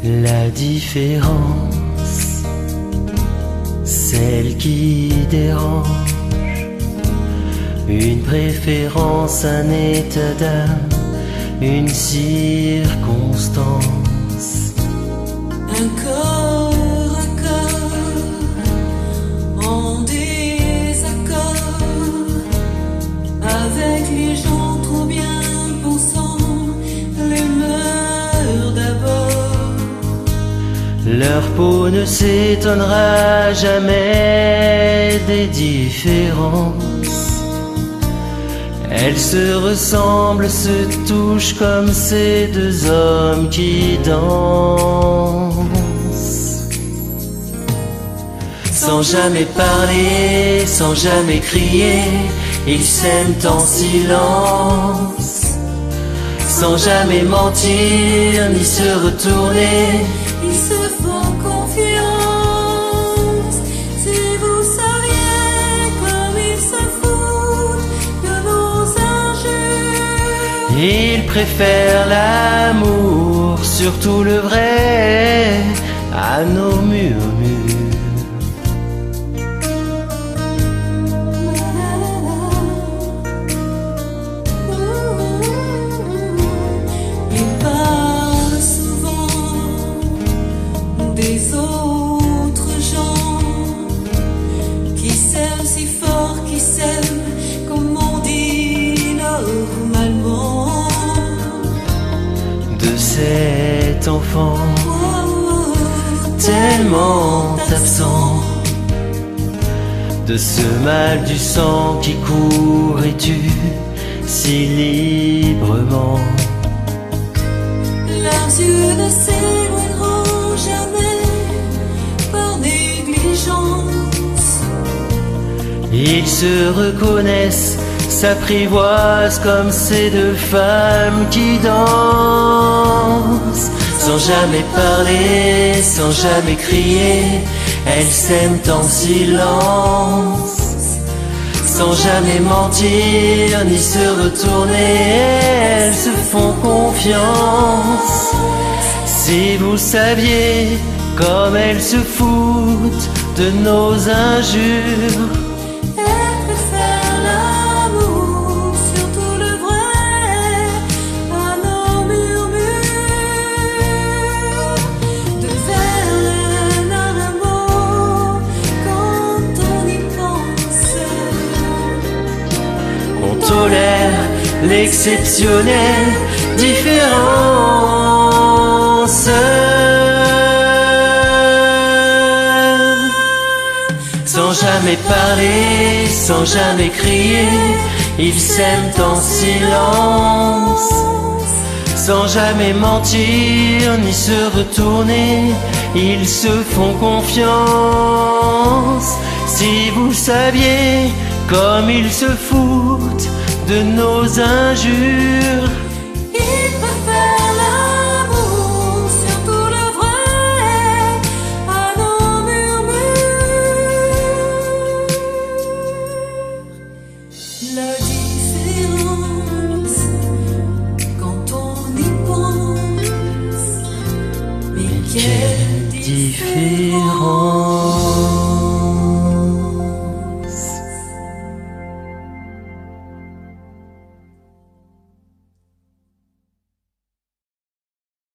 La différence, celle qui dérange, une préférence, un état d'âme, une circonstance. Un corps à corps, en désaccord, avec les gens trop bien pensants, les mœurs d'abord. Leur peau ne s'étonnera jamais des différences. Elles se ressemblent, se touchent comme ces deux hommes qui dansent. Sans jamais parler, sans jamais crier, ils s'aiment en silence. Sans jamais mentir, ni se retourner, ils se font confiance. Si vous saviez comme ils se foutent de nos injures. ils préfèrent l'amour, surtout le vrai, à nos murmures. Ils parlent souvent des autres gens qui s'aiment si fort, qui s'aiment comme on dit normalement. De cet enfant Oh, tellement absent, de ce mal du sang qui court et tue si librement. leurs yeux ne s'éloigneront jamais par négligence. Ils se reconnaissent, s'apprivoisent comme ces deux femmes qui dansent. Sans jamais parler, sans jamais crier, elles s'aiment en silence. Sans jamais mentir, ni se retourner, elles se font confiance. Si vous saviez comme elles se foutent de nos injures. Elles préfèrent l'amour, surtout le vrai, à nos murmures. De veine à l'amour, quand on y pense. On tolère l'exceptionnelle différence. Sans jamais parler, sans jamais crier, ils s'aiment en silence. Sans jamais mentir, ni se retourner, ils se font confiance. Si vous saviez comme ils se foutent de nos injures. Ils préfèrent l'amour, surtout le vrai, à nos murmures. La différence, quand on y pense, mais quelle différence.